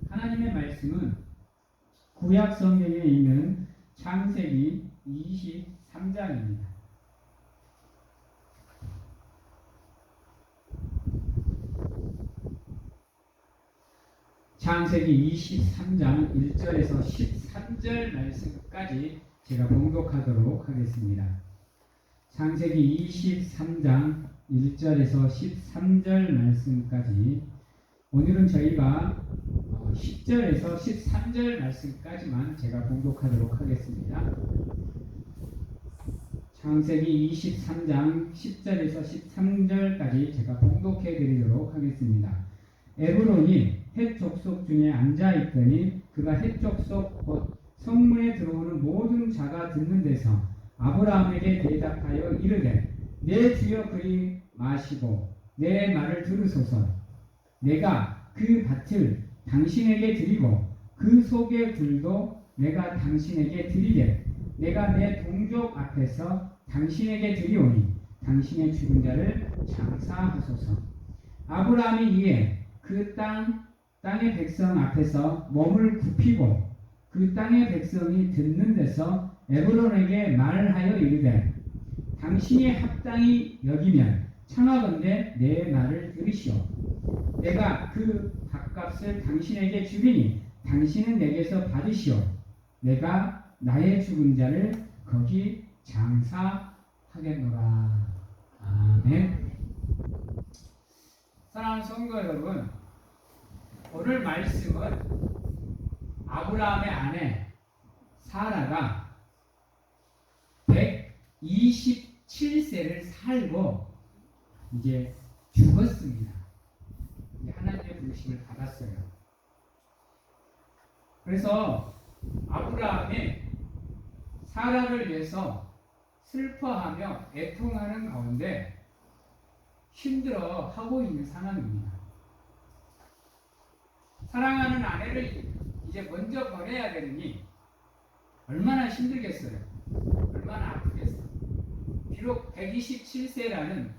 하나님의 말씀은 구약 성경에 있는 창세기 23장입니다. 창세기 23장 1절에서 13절 말씀까지 제가 봉독하도록 하겠습니다. 창세기 23장 1절에서 13절 말씀까지, 오늘은 저희가 10절에서 13절 말씀까지만 제가 봉독하도록 하겠습니다. 창세기 23장 10절에서 13절까지 제가 봉독해 드리도록 하겠습니다. 에브론이 헷 족속 중에 앉아 있더니 그가 헷 족속 곧 성문에 들어오는 모든 자가 듣는 데서 아브라함에게 대답하여 이르되, 내 주여 그리 마시고 내 말을 들으소서. 내가 그 밭을 당신에게 드리고 그 속의 굴도 내가 당신에게 드리되, 내가 내 동족 앞에서 당신에게 드리오니 당신의 죽은 자를 장사하소서. 아브라함이 이에 그 땅의 백성 앞에서 몸을 굽히고 그 땅의 백성이 듣는 데서 에브론에게 말하여 이르되, 당신이 합당히 여기면 청하건대 내 말을 들으시오. 내가 그 밭값을 당신에게 주리니 당신은 내게서 받으시오. 내가 나의 죽은 자를 거기 장사하겠노라. 아멘. 사랑하는 성도 여러분, 오늘 말씀은 아브라함의 아내 사라가 127세를 살고 이제 죽었습니다. 하나님의 부르심을 받았어요. 그래서 아브라함이 사라를 위해서 슬퍼하며 애통하는 가운데 힘들어하고 있는 상황입니다. 사랑하는 아내를 이제 먼저 보내야 되느니 얼마나 힘들겠어요. 얼마나 아프겠어요. 비록 127세라는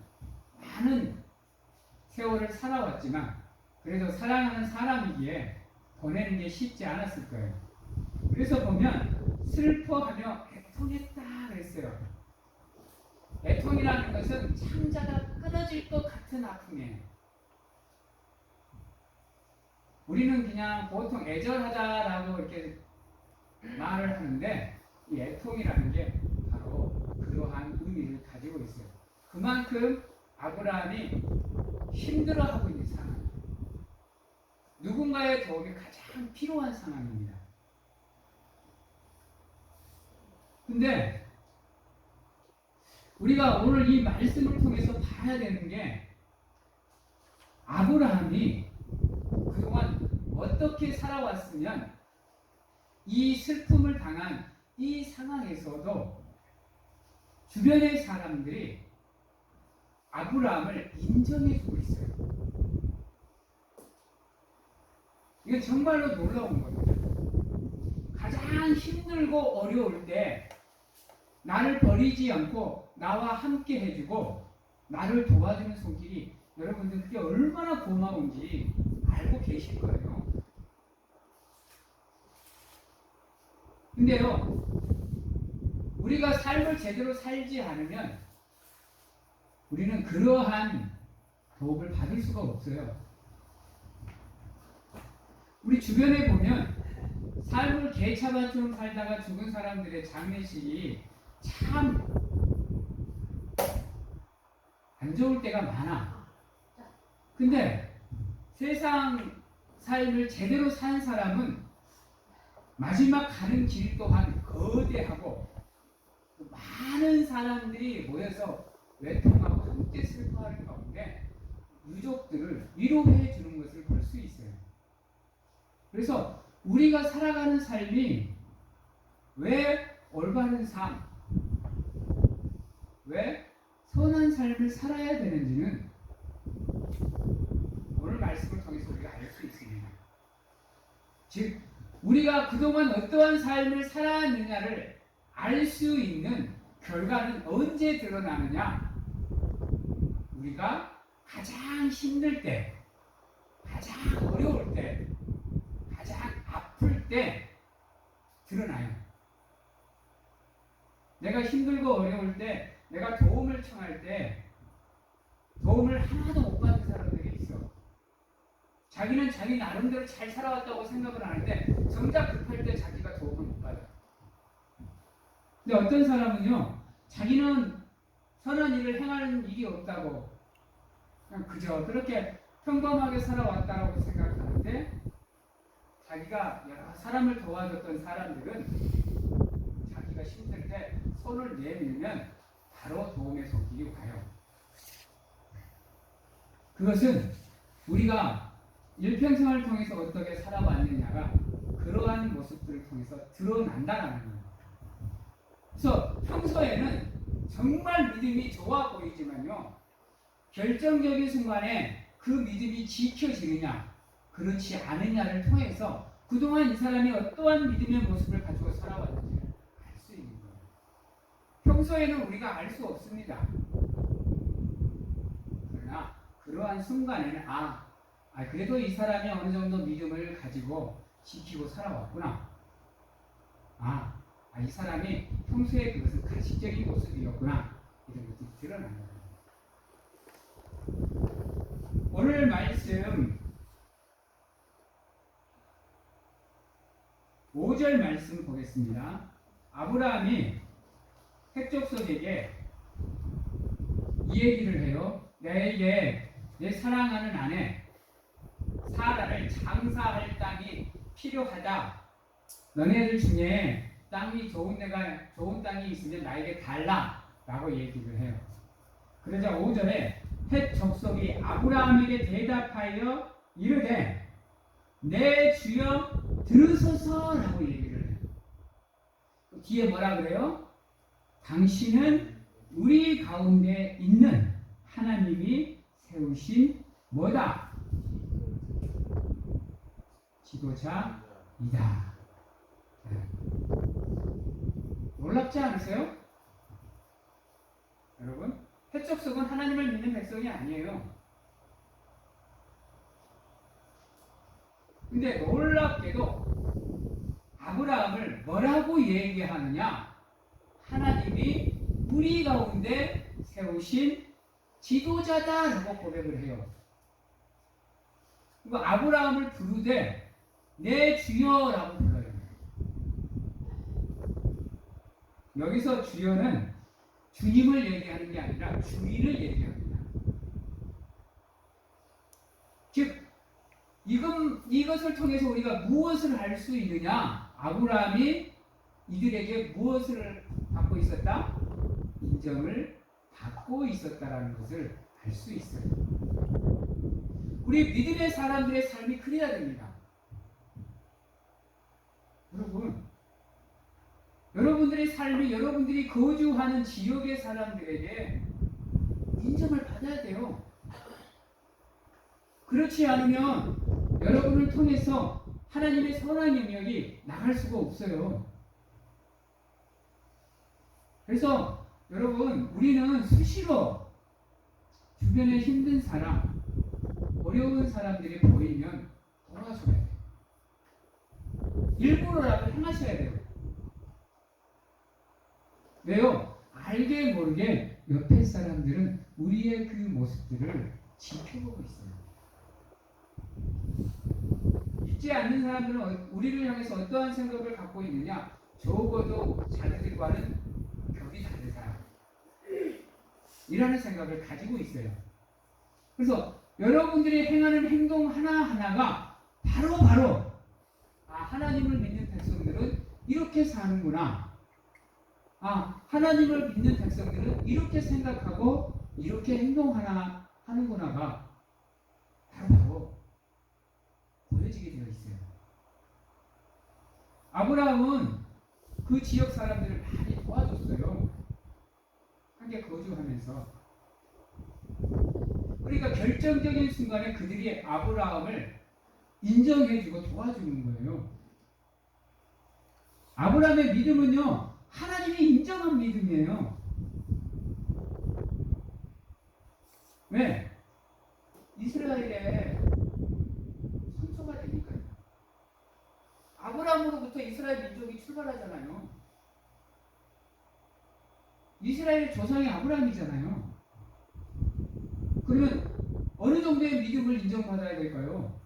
많은 세월을 살아왔지만 그래도 사랑하는 사람이기에 보내는 게 쉽지 않았을 거예요. 그래서 보면 슬퍼하며 애통했다 그랬어요. 애통이라는 것은 창자가 끊어질 것 같은 아픔이에요. 우리는 그냥 보통 애절하다라고 이렇게 말을 하는데, 이 애통이라는 게 바로 그러한 의미를 가지고 있어요. 그만큼 아브라함이 힘들어하고 있는 상황, 누군가의 도움이 가장 필요한 상황입니다. 근데 우리가 오늘 이 말씀을 통해서 봐야 되는 게, 아브라함이 그동안 어떻게 살아왔으면 이 슬픔을 당한 이 상황에서도 주변의 사람들이 아브라함을 인정해주고 있어요. 이건 정말로 놀라운 겁니다. 가장 힘들고 어려울 때 나를 버리지 않고 나와 함께 해주고 나를 도와주는 손길이, 여러분들 그게 얼마나 고마운지 알고 계실 거예요. 근데요, 우리가 삶을 제대로 살지 않으면 우리는 그러한 도움을 받을 수가 없어요. 우리 주변에 보면 삶을 개차반처럼 살다가 죽은 사람들의 장례식이 참 안 좋을 때가 많아. 근데 세상 삶을 제대로 산 사람은 마지막 가는 길 또한 거대하고 많은 사람들이 모여서 외통하고 함께 슬퍼하는 가운데 유족들을 위로해 주는 것을 볼 수 있어요. 그래서 우리가 살아가는 삶이 왜 올바른 삶, 왜 선한 삶을 살아야 되는지는 오늘 말씀을 통해서 우리가 알 수 있습니다. 즉, 우리가 그동안 어떠한 삶을 살아왔느냐를 알 수 있는 결과는 언제 드러나느냐? 우리가 가장 힘들 때, 가장 어려울 때, 때 드러나요. 내가 힘들고 어려울 때, 내가 도움을 청할 때 도움을 하나도 못 받는 사람들이 있어. 자기는 자기 나름대로 잘 살아왔다고 생각을 하는데 정작 급할 때 자기가 도움을 못 받아. 근데 어떤 사람은요, 자기는 선한 일을 행하는 일이 없다고 그냥 그저 그렇게 평범하게 살아왔다라고 생각하는데, 자기가 여러 사람을 도와줬던 사람들은 자기가 힘들 때 손을 내밀면 바로 도움의 손길이 와요. 그것은 우리가 일평생을 통해서 어떻게 살아왔느냐가 그러한 모습들을 통해서 드러난다는 거예요. 그래서 평소에는 정말 믿음이 좋아 보이지만요, 결정적인 순간에 그 믿음이 지켜지느냐 그렇지 않느냐를 통해서 그동안 이 사람이 어떠한 믿음의 모습을 가지고 살아왔는지 알 수 있는 거예요. 평소에는 우리가 알 수 없습니다. 그러나 그러한 순간에는 그래도 이 사람이 어느 정도 믿음을 가지고 지키고 살아왔구나. 이 사람이 평소에 그것은 가식적인 모습이었구나. 이런 것들이 드러난다. 오늘 말씀 5절 말씀 보겠습니다. 아브라함이 핵족속에게 이 얘기를 해요. 내게 내 사랑하는 아내 사라를 장사할 땅이 필요하다. 너네들 중에 땅이 좋은 땅이 있으면 나에게 달라 라고 얘기를 해요. 그러자 5절에 헷 족속이 아브라함에게 대답하여 이르되 내 주여 들으소서 라고 얘기를 해요. 뒤에 뭐라 그래요? 당신은 우리 가운데 있는 하나님이 세우신 뭐다? 지도자이다. 놀랍지 않으세요? 여러분, 헷족속은 하나님을 믿는 백성이 아니에요. 근데 놀랍게도 아브라함을 뭐라고 얘기하느냐? 하나님이 우리 가운데 세우신 지도자다라고 고백을 해요. 그리고 아브라함을 부르되 내 주여라고 불러요. 여기서 주여는 주님을 얘기하는 게 아니라 주인을 얘기합니다. 즉 이것을 통해서 우리가 무엇을 할 수 있느냐? 아브라함이 이들에게 무엇을 받고 있었다? 인정을 받고 있었다라는 것을 알 수 있어요. 우리 믿음의 사람들의 삶이 그래야 됩니다. 여러분들의 삶이 여러분들이 거주하는 지역의 사람들에게 인정을 받아야 돼요. 그렇지 않으면 여러분을 통해서 하나님의 선한 영역이 나갈 수가 없어요. 그래서 여러분, 우리는 수시로 주변에 힘든 사람, 어려운 사람들이 보이면 돌아서야 돼요. 일부러라도 행하셔야 돼요. 왜요? 알게 모르게 옆에 사람들은 우리의 그 모습들을 지켜보고 있어요. 믿지 않는 사람들은 우리를 향해서 어떠한 생각을 갖고 있느냐? 적어도 자기들과는 격이 다른 사람 이라는 생각을 가지고 있어요. 그래서 여러분들이 행하는 행동 하나하나가 바로 하나님을 믿는 백성들은 이렇게 사는구나. 하나님을 믿는 백성들은 이렇게 생각하고 이렇게 하는구나가 바로 보여지게 되어 있어요. 아브라함은 그 지역 사람들을 많이 도와줬어요. 함께 거주하면서. 그러니까 결정적인 순간에 그들이 아브라함을 인정해주고 도와주는 거예요. 아브라함의 믿음은요, 하나님이 인정한 믿음이에요. 왜? 이스라엘에 선초가 되니까요. 아브라함은 아브라함으로부터 이스라엘 민족이 출발하잖아요. 이스라엘의 조상이 아브라함이잖아요. 그러면 어느 정도의 믿음을 인정받아야 될까요?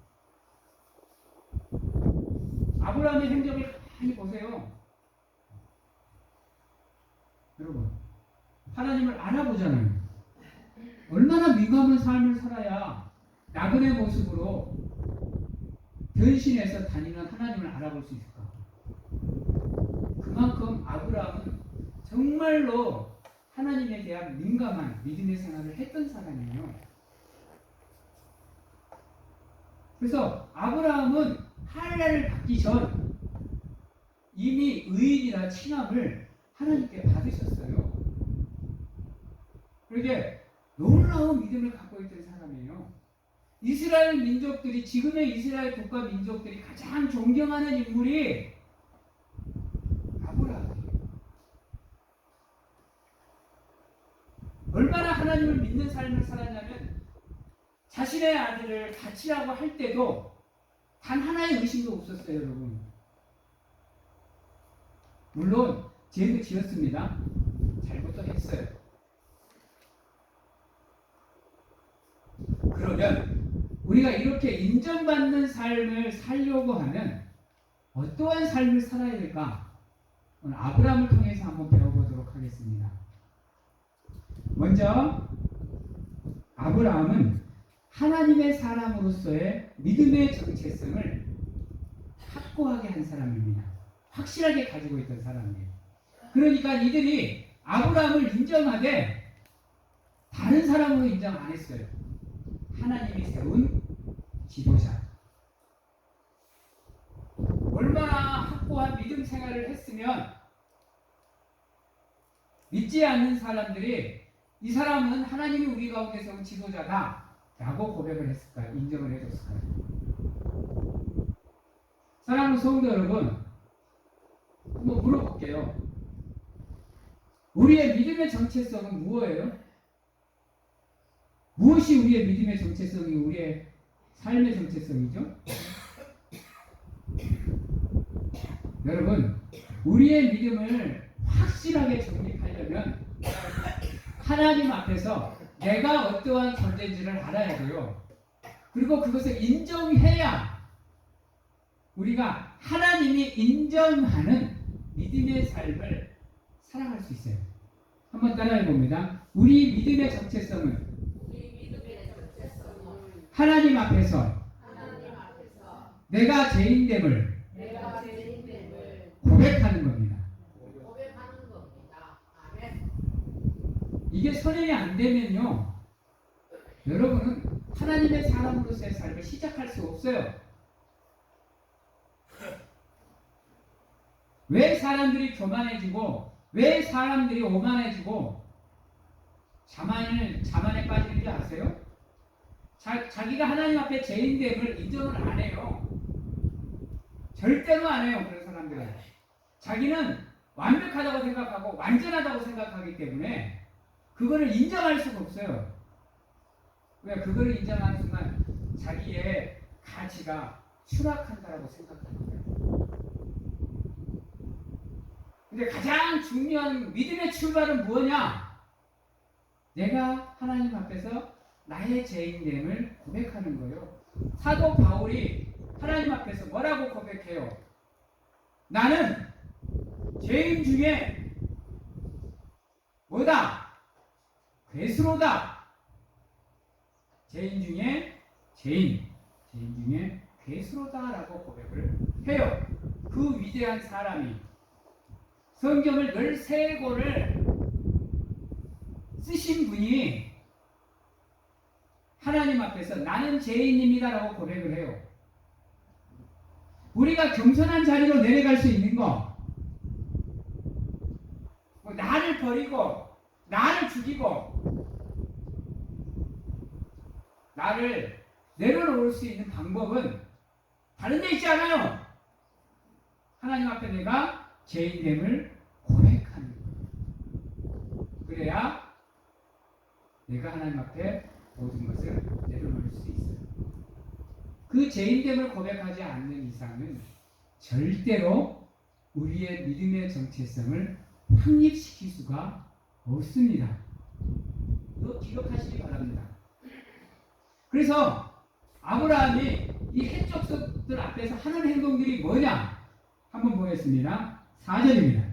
아브라함의 행적을 많이 보세요. 여러분, 하나님을 알아보잖아요. 얼마나 민감한 삶을 살아야 나그네 모습으로 변신해서 다니는 하나님을 알아볼 수 있을까? 그만큼 아브라함은 정말로 하나님에 대한 민감한 믿음의 생활을 했던 사람이에요. 그래서 아브라함은 할례를 받기 전 이미 의인이라 칭함을 하나님께 받으셨어요. 그러게 놀라운 믿음을 갖고 있던 사람이에요. 이스라엘 민족들이, 지금의 이스라엘 국가 민족들이 가장 존경하는 인물이 아브라함이에요. 얼마나 하나님을 믿는 삶을 살았냐면 자신의 아들을 바치라고 할 때도 단 하나의 의심도 없었어요, 여러분. 물론 죄도 지었습니다. 잘못도 했어요. 그러면 우리가 이렇게 인정받는 삶을 살려고 하면 어떠한 삶을 살아야 될까? 오늘 아브라함을 통해서 한번 배워보도록 하겠습니다. 먼저 아브라함은 하나님의 사람으로서의 믿음의 정체성을 확고하게 한 사람입니다. 확실하게 가지고 있던 사람이에요. 그러니까 이들이 아브라함을 인정하되 다른 사람으로 인정 안 했어요. 하나님이 세운 지도자. 얼마나 확고한 믿음 생활을 했으면 믿지 않는 사람들이 이 사람은 하나님이 우리 가운데 세운 지도자다 라고 고백을 했을까요? 인정을 해줬을까요? 사랑하는 성도 여러분, 한번 물어볼게요. 우리의 믿음의 정체성은 무엇이에요? 무엇이 우리의 믿음의 정체성이 우리의 삶의 정체성이죠? 여러분, 우리의 믿음을 확실하게 정립하려면 하나님 앞에서 내가 어떠한 존재인지를 알아야 돼요. 그리고 그것을 인정해야 우리가 하나님이 인정하는 믿음의 삶을 살아갈 수 있어요. 한번 따라해 봅니다. 우리 믿음의 정체성은 하나님 앞에서 내가 죄인됨을 고백하는 겁니다. 이게 선행이 안 되면요, 여러분은 하나님의 사람으로서의 삶을 시작할 수 없어요. 왜 사람들이 교만해지고, 왜 사람들이 오만해지고 자만에 빠지는지 아세요? 자기가 하나님 앞에 죄인됨을 인정을 안 해요. 절대로 안 해요. 그런 사람들은 자기는 완벽하다고 생각하고 완전하다고 생각하기 때문에 그거를 인정할 수가 없어요. 왜? 그거를 인정하는 순간 자기의 가치가 추락한다고 생각하는 거예요. 근데 가장 중요한 믿음의 출발은 뭐냐? 내가 하나님 앞에서 나의 죄인됨을 고백하는 거예요. 사도 바울이 하나님 앞에서 뭐라고 고백해요? 나는 죄인 중에 뭐다? 괴수로다. 죄인 중에 죄인 중에 괴수로다라고 고백을 해요. 그 위대한 사람이 성경을 13권을 쓰신 분이 하나님 앞에서 나는 죄인입니다라고 고백을 해요. 우리가 겸손한 자리로 내려갈 수 있는 거, 나를 버리고 나를 죽이고 나를 내려놓을 수 있는 방법은 다른 데 있지 않아요. 하나님 앞에 내가 죄인됨을 고백하는 거예요. 그래야 내가 하나님 앞에 모든 것을 내려놓을 수 있어요. 그 죄인됨을 고백하지 않는 이상은 절대로 우리의 믿음의 정체성을 확립시킬 수가 없습니다. 이거 기억하시기 바랍니다. 그래서 아브라함이 이 헷족속들 앞에서 하는 행동들이 뭐냐? 한번 보겠습니다. 4절입니다.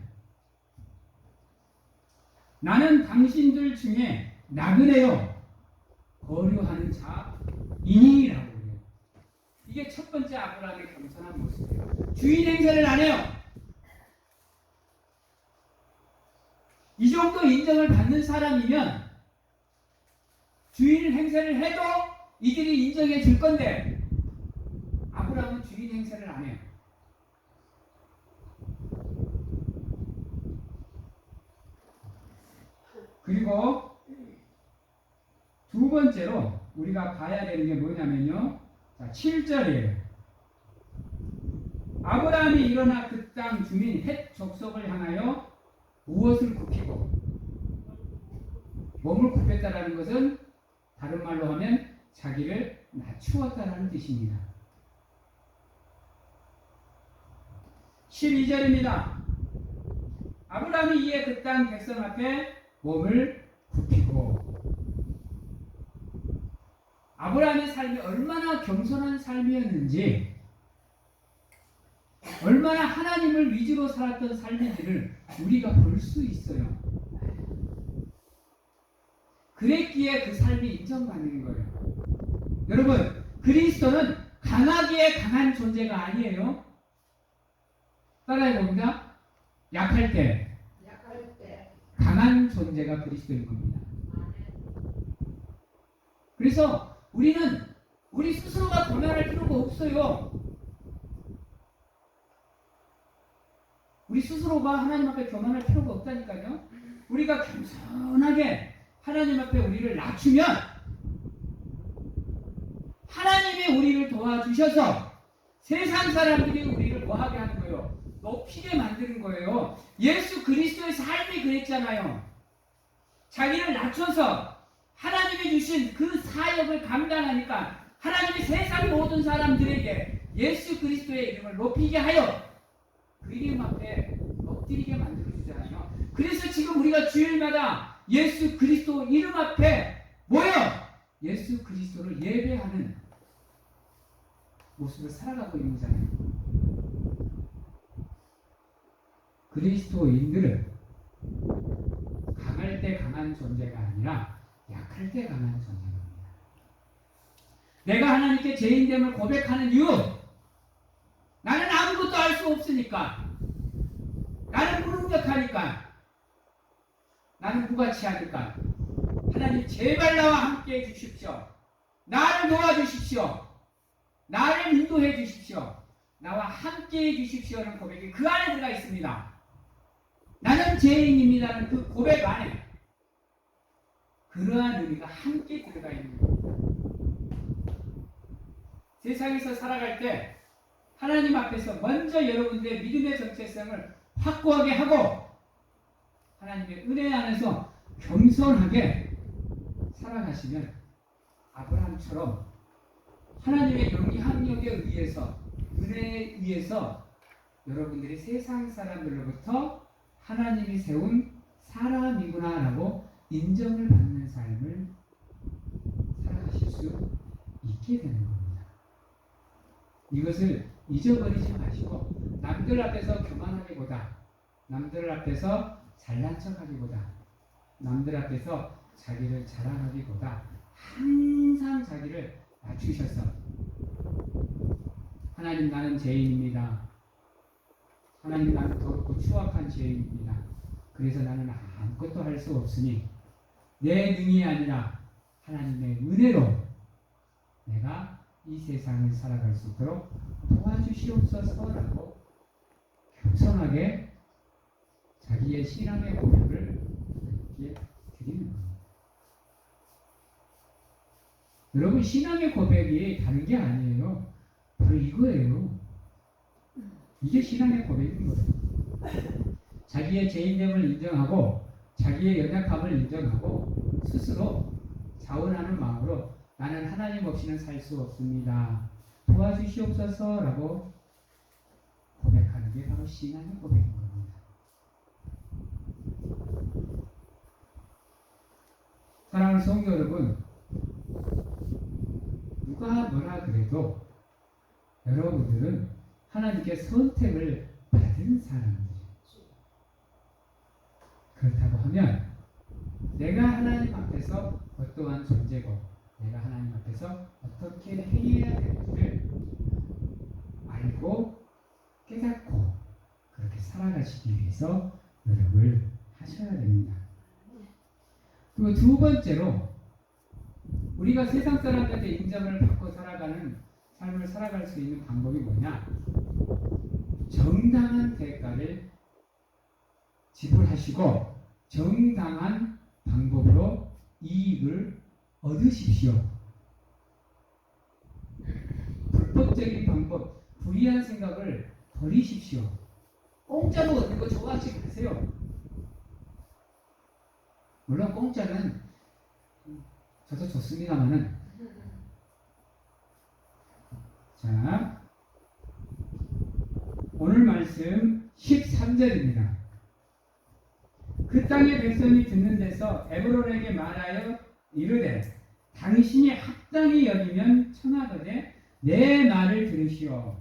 나는 당신들 중에 나그네요 거류하는 자이니라고 해요. 이게 첫 번째 아브라함의 겸손한 모습이에요. 주인 행세를 안 해요. 이 정도 인정을 받는 사람이면 주인 행세를 해도 이들이 인정해 줄 건데 아브라함은 주인 행세를 안 해요. 그리고 두 번째로 우리가 봐야 되는 게 뭐냐면요. 자, 7절이에요. 아브라함이 일어나 그 땅 주민 헷 족속을 향하여 무엇을 굽히고, 몸을 굽혔다라는 것은 다른 말로 하면 자기를 낮추었다라는 뜻입니다. 12절입니다. 아브라함이 이에 그 땅 백성 앞에 몸을 굽히고. 아브라함의 삶이 얼마나 겸손한 삶이었는지, 얼마나 하나님을 위주로 살았던 삶인지를 우리가 볼 수 있어요. 그랬기에 그 삶이 인정받는 거예요. 여러분, 그리스도는 강하기에 강한 존재가 아니에요. 따라해 봅니다. 약할 때 강한 존재가 그리스도인 겁니다. 그래서 우리는 우리 스스로가 고난할 필요가 없어요. 우리 스스로가 하나님 앞에 교만할 필요가 없다니까요. 우리가 겸손하게 하나님 앞에 우리를 낮추면 하나님이 우리를 도와주셔서 세상 사람들이 우리를 뭐하게 하는 거예요? 높이게 만드는 거예요. 예수 그리스도의 삶이 그랬잖아요. 자기를 낮춰서 하나님이 주신 그 사역을 감당하니까 하나님이 세상 모든 사람들에게 예수 그리스도의 이름을 높이게 하여 그 이름 앞에 엎드리게 만들어주잖아요. 그래서 지금 우리가 주일마다 예수 그리스도 이름 앞에 모여 예수 그리스도를 예배하는 모습을 살아가고 있는 거잖아요. 그리스도인들은 강할 때 강한 존재가 아니라 약할 때 강한 존재입니다. 내가 하나님께 죄인됨을 고백하는 이유, 나는 아무것도 알 수 없으니까, 나는 무능력하니까, 나는 무가치하니까 하나님 제발 나와 함께 해주십시오. 나를 도와주십시오. 나를 인도해 주십시오. 나와 함께 해주십시오라는 고백이 그 안에 들어가 있습니다. 나는 죄인입니다는 그 고백 안에 그러한 의미가 함께 들어가 있는 겁니다. 세상에서 살아갈 때 하나님 앞에서 먼저 여러분들의 믿음의 정체성을 확고하게 하고 하나님의 은혜 안에서 겸손하게 살아가시면 아브라함처럼 하나님의 영향력에 의해서, 은혜에 의해서 여러분들이 세상 사람들로부터 하나님이 세운 사람이구나라고 인정을 받는 삶을 살아가실 수 있게 되는 겁니다. 이것을 잊어버리지 마시고 남들 앞에서 교만하기보다, 남들 앞에서 잘난 척하기보다, 남들 앞에서 자기를 자랑하기보다 항상 자기를 낮추셔서 하나님 나는 죄인입니다. 하나님 나는 더럽고 추악한 죄인입니다. 그래서 나는 아무것도 할 수 없으니 내 능이 아니라 하나님의 은혜로 내가 이 세상을 살아갈 수 있도록 도와주시옵소서라고 겸손하게 자기의 신앙의 고백을 이렇게 드리는 겁니다. 여러분, 신앙의 고백이 다른 게 아니에요. 바로 이거예요. 이게 신앙의 고백인 거예요. 자기의 죄인됨을 인정하고 자기의 연약함을 인정하고 스스로 자원하는 마음으로 나는 하나님 없이는 살 수 없습니다. 도와주시옵소서라고 없이 나는 고백인 겁니다. 사랑하는 성도 여러분, 누가 뭐라 그래도 여러분들은 하나님께 선택을 받은 사람들이에요. 그렇다고 하면 내가 하나님 앞에서 어떠한 존재고 내가 하나님 앞에서 어떻게 행해야 되는지를 알고 깨닫고 그렇게 살아가시기 위해서 노력을 하셔야 됩니다. 그리고 두 번째로 우리가 세상 사람들한테 인정을 받고 살아가는 삶을 살아갈 수 있는 방법이 뭐냐? 정당한 대가를 지불하시고 정당한 방법으로 이익을 얻으십시오. 불법적인 방법, 불의한 생각을 버리십시오. 공짜로 얻는 거 좋아하지 마세요. 물론 공짜는 저도 좋습니다만은 자, 오늘 말씀 13절입니다. 그 땅의 백성이 듣는 데서 에브론에게 말하여 이르되 당신이 합당히 여기면 청하거든 내 말을 들으시오.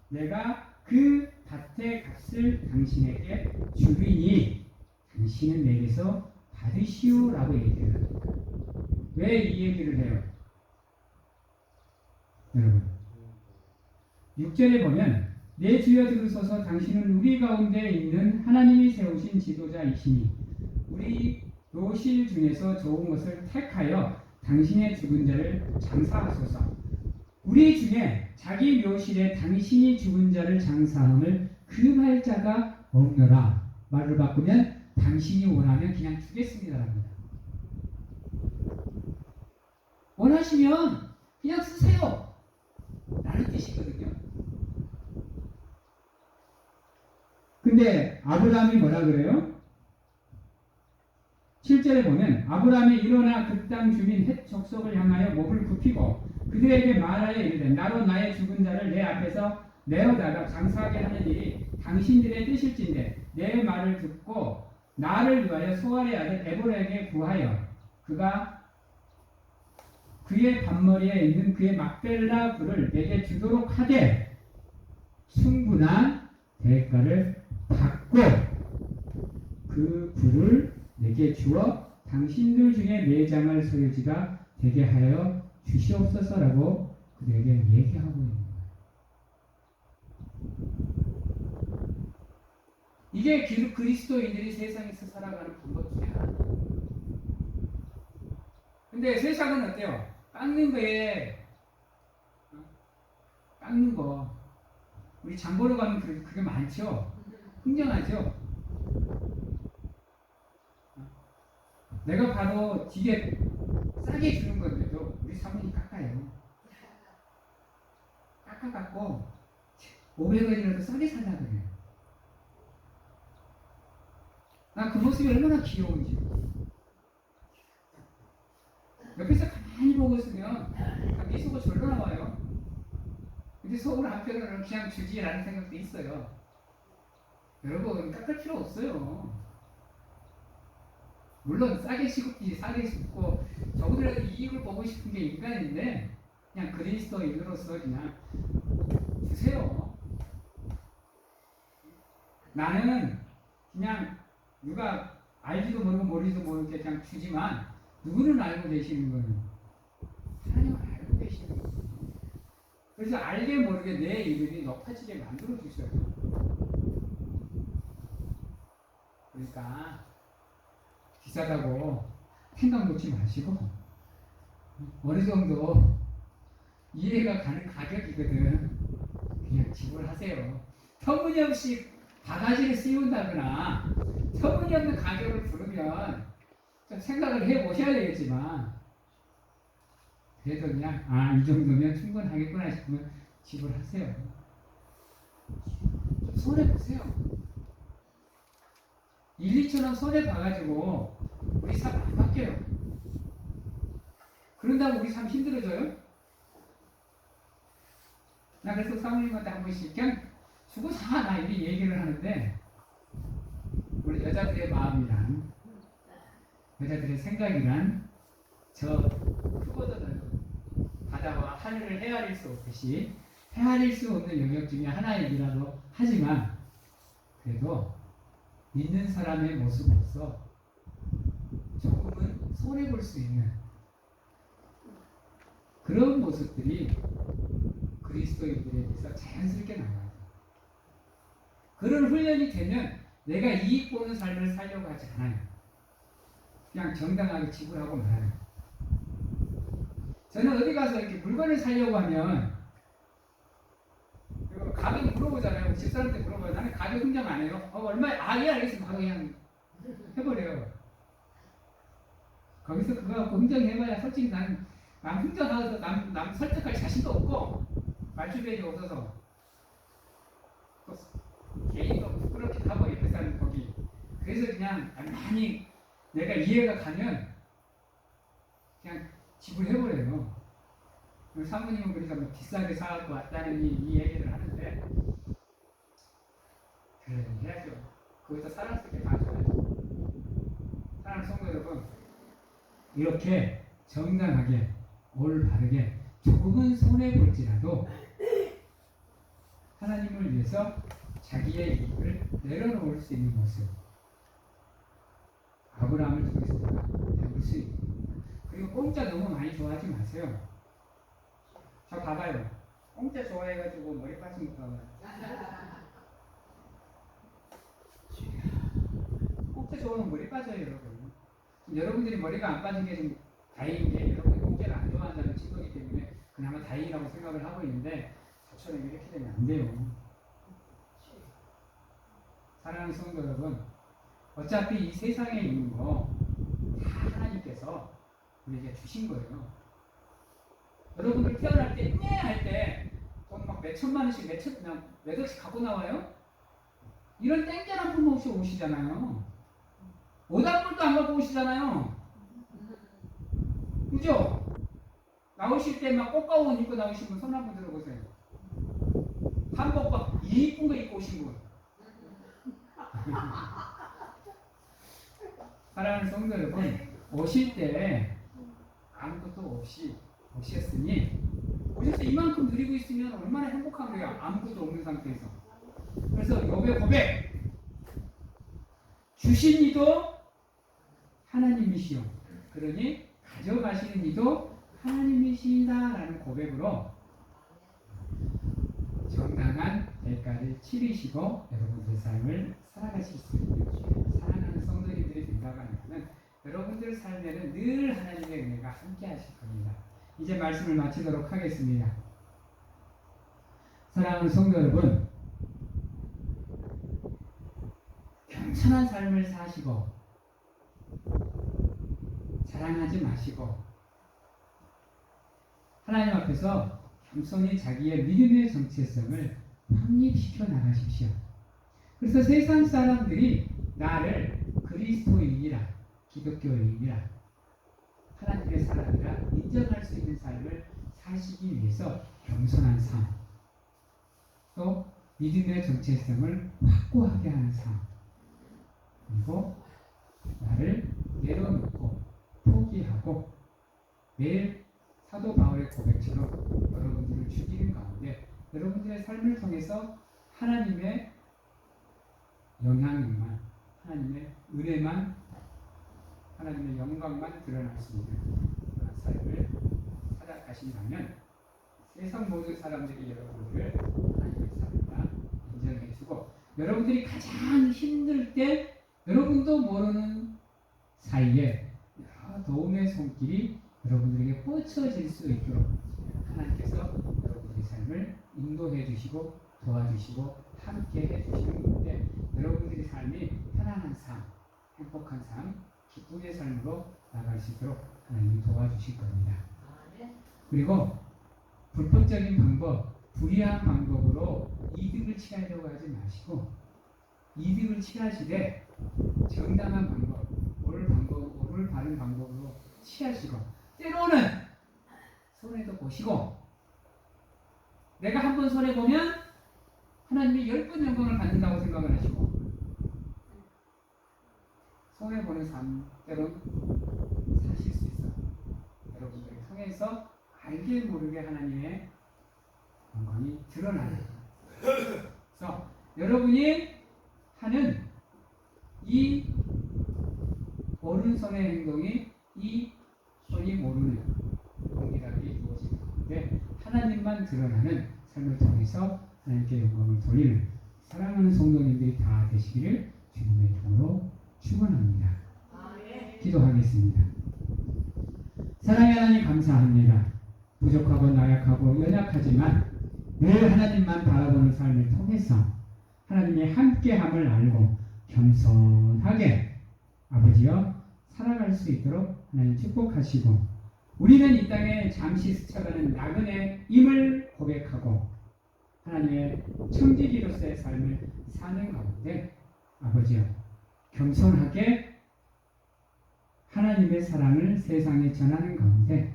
내가 그 밭의 값을 당신에게 주리니 당신은 내게서 받으시오라고 얘기해요. 왜 이 얘기를 해요? 여러분 6절에 보면 내 주여 들으소서 당신은 우리 가운데 있는 하나님이 세우신 지도자이시니 우리 묘실 중에서 좋은 것을 택하여 당신의 죽은 자를 장사하소서. 우리 중에 자기 묘실에 당신이 죽은 자를 장사함을 금할 자가 없노라. 말을 바꾸면 당신이 원하면 그냥 주겠습니다랍니다. 원하시면 그냥 쓰세요 라는 뜻이거든요. 근데 아브라함이 뭐라 그래요? 7절에 보면 아브라함이 일어나 그 땅 주민 헷 족속을 향하여 목을 굽히고 그들에게 말하여 이르되 나로 나의 죽은 자를 내 앞에서 내어다가 장사하게 하는 일이 당신들의 뜻일진데 내 말을 듣고 나를 위하여 소알의 아들 에볼에게 구하여 그가 그의 밭머리에 있는 그의 막벨라 굴을 내게 주도록 하되 충분한 대가를 받고 그 굴을 내게 주어 당신들 중에 내장할 소유지가 되게 하여 주시옵소서라고 그들에게 얘기하고 있는 거예요. 이게 그리스도인들이 세상에서 살아가는 방법 중에 하나예요. 근데 세상은 어때요? 깎는 거에 깎는 거 우리 장 보러 가면 그게 많죠? 흥정하죠? 내가 바로 되게 싸게 주는 건데도 우리 사모님 깎아요. 깎아갖고 500원이라도 싸게 살라 그래요. 나 그 모습이 얼마나 귀여운지. 옆에서 가만히 보고 있으면 미소가 절로 나와요. 근데 속으로 한편으로는 그냥 주지라는 생각도 있어요. 여러분 깎을 필요 없어요. 물론 싸게 시급지 싸게 씹고 저분들에게 이익을 보고 싶은 게 인간인데 그냥 그리스도인으로서 그냥 주세요. 나는 그냥 누가 알지도 모르고 모르지도 모르게 그냥 주지만 누구는 알고 계시는 거예요? 하나님은 알고 계시는 거예요. 그래서 알게 모르게 내 이름이 높아지게 만들어 주셔요. 그러니까 비싸다고 생각 놓지 마시고 어느 정도 이해가 가는 가격이거든 그냥 지불하세요. 터무니없이 바가지를 씌운다거나 터무니없는 가격을 부르면 좀 생각을 해보셔야 되겠지만 그래도 그냥 이 정도면 충분하겠구나 싶으면 지불하세요. 좀 손해보세요. 1, 2천원 손해봐가지고 우리 삶 안 바뀌어요. 그런다고 우리 삶 힘들어져요? 나 그래서 사모님한테 한 번씩 그냥 주고 사나 이렇게 얘기를 하는데 우리 여자들의 마음이란 여자들의 생각이란 저 크고도 넓은 바다와 하늘을 헤아릴 수 없듯이 헤아릴 수 없는 영역 중에 하나이기라도 하지만 그래도 믿는 사람의 모습으로서 조금은 손해볼 수 있는 그런 모습들이 그리스도인들에 대해서 자연스럽게 나와요. 그런 훈련이 되면 내가 이익 보는 삶을 살려고 하지 않아요. 그냥 정당하게 지불하고 말아요. 저는 어디 가서 이렇게 물건을 사려고 하면 가격 물어보잖아요. 집사람한테 물어봐요. 나는 가격 흥정 안 해요. 얼마야? 예, 알겠습니다. 바로 그냥 해버려요. 거기서 그거 갖고 흥정해봐야 솔직히 남 흥정하고서 남 설득할 자신도 없고 말주변이 없어서 또 개인도 부끄럽게 하고 옆에 사는 거기 그래서 그냥 많이 내가 이해가 가면 그냥 지불해버려요. 사모님은 그러니까 뭐 비싸게 사갖고 왔다는 이 얘기를 하는데 그래 해야죠. 그것도 사랑스럽게 봐줘야죠. 사랑하는 성도 여러분, 이렇게 정당하게 올바르게 조금은 손해볼지라도 하나님을 위해서 자기의 이익을 내려놓을 수 있는 모습, 아브라함을 통해서 우리가 배울 수 있는. 그리고 공짜 너무 많이 좋아하지 마세요. 저 봐봐요. 공짜 좋아해가지고 머리 빠진 거 봐봐요. 공짜 좋아하면 머리 빠져요, 여러분. 여러분들이 머리가 안 빠진 게 좀 다행인 게 여러분이 공짜를 안 좋아한다는 증거이기 때문에 그나마 다행이라고 생각을 하고 있는데 저처럼 이렇게 되면 안 돼요. 사랑하는 성도 여러분, 어차피 이 세상에 있는 거 다 하나님께서 우리에게 주신 거예요. 여러분들 태어날 때 네 할 때 돈 막 몇천만 원씩 몇억씩 갖고 나와요? 이런 땡볕 한 푼 없이 오시잖아요. 오답불도 안 갖고 오시잖아요. 그죠? 나오실 때 막 꽃가운 입고 나오신 분 손 한번 들어보세요. 한복 막 이쁜 거 입고 오신 분. 사랑하는 성도 여러분, 오실 때 아무것도 없이 오셨으니 오셔서 이만큼 누리고 있으면 얼마나 행복한 거예요. 아무것도 없는 상태에서. 그래서 요배 고백, 주신 이도 하나님이시오. 그러니 가져가시는 이도 하나님이시다라는 고백으로 정당한 대가를 치르시고 여러분들의 삶을 살아가실 수 있는 사랑하는 성도님들이 된다고 하면 여러분들 삶에는 늘 하나님의 은혜가 함께 하실 겁니다. 이제 말씀을 마치도록 하겠습니다. 사랑하는 성도 여러분, 겸손한 삶을 사시고 자랑하지 마시고 하나님 앞에서 겸손히 자기의 믿음의 정체성을 확립시켜 나가십시오. 그래서 세상 사람들이 나를 그리스도인이라, 기독교인이라, 하나님의 사람이라 인정할 수 있는 삶을 사시기 위해서 겸손한 삶, 또 믿음의 정체성을 확고하게 하는 삶, 그리고 나를 내려놓고 포기하고 매일 사도 바울의 고백처럼 여러분들을 죽이는 가운데 여러분들의 삶을 통해서 하나님의 영향력만, 하나님의 은혜만, 하나님의 영광만 드러날 수 있는 그런 삶을 살아가신다면 세상 모든 사람들이 여러분들을 하나님의 사람이라 인정해주고 여러분들이 가장 힘들 때 여러분도 모르는 사이에 도움의 손길이 여러분들에게 뻗쳐질 수 있도록 하나님께서 여러분들의 삶을 인도해 주시고 도와주시고 함께 해주시는 건데 여러분들의 삶이 편안한 삶, 행복한 삶, 기쁨의 삶으로 나갈 수 있도록 하나님이 도와주실 겁니다. 그리고 불법적인 방법, 불의한 방법으로 이득을 취하려고 하지 마시고 이득을 취하시되 정당한 방법, 옳을 바른 방법으로 취하시고 때로는 손해도 보시고 내가 한번 손해보면 하나님이 10번 영광을 받는다고 생각을 하시고 손해보는 삶 때론 사실 수 있어. 여러분들을 통해서 알게 모르게 하나님의 영광이 드러나는. 그래서 여러분이 하는 이 오른손의 행동이 이 손이 모르는 동일하게 이루어지는 건데 하나님만 드러나는 삶을 통해서 하나님께 영광을 돌리는 사랑하는 성도님들이 다 되시기를 주님의 이름으로 축원합니다. 기도하겠습니다. 사랑의 하나님 감사합니다. 부족하고 나약하고 연약하지만 늘 하나님만 바라보는 삶을 통해서 하나님의 함께함을 알고 겸손하게 아버지여 살아갈 수 있도록 하나님 축복하시고 우리는 이 땅에 잠시 스쳐가는 나그네 임을 고백하고 하나님의 청지기로서의 삶을 사는 가운데 아버지여 겸손하게 하나님의 사랑을 세상에 전하는 가운데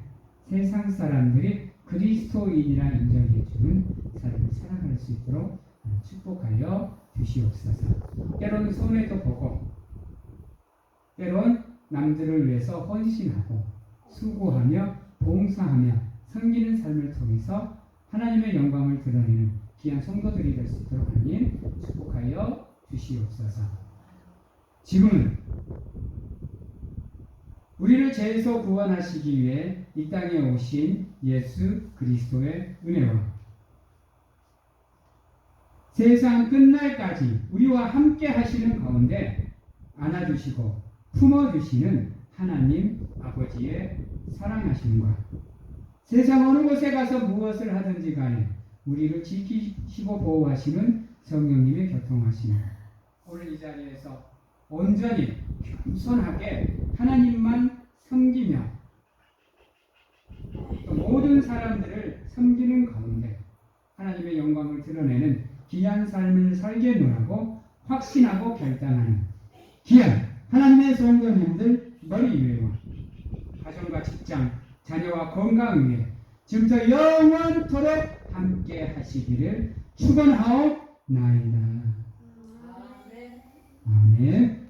세상 사람들이 그리스도인이라 인정해 주는 삶을 살아갈 수 있도록 축복하여 주시옵소서. 때론 손해도 보고 때론 남들을 위해서 헌신하고 수고하며 봉사하며 섬기는 삶을 통해서 하나님의 영광을 드러내는 귀한 성도들이 될 수 있도록 하나님 축복하여 주시옵소서. 지금은 우리를 죄에서 구원하시기 위해 이 땅에 오신 예수 그리스도의 은혜와 세상 끝날까지 우리와 함께 하시는 가운데 안아주시고 품어주시는 하나님 아버지의 사랑하심과 세상 어느 곳에 가서 무엇을 하든지 간에 우리를 지키시고 보호하시는 성령님의 교통하심 오늘 이 자리에서 온전히 겸손하게 하나님만 섬기며 또 모든 사람들을 섬기는 가운데 하나님의 영광을 드러내는 귀한 삶을 살게 논하고 확신하고 결단하는 귀한 하나님의 성도님들 머리 위에와 가정과 직장, 자녀와 건강 위에 지금부터 영원토록 함께 하시기를 축원하옵나이다. 아멘.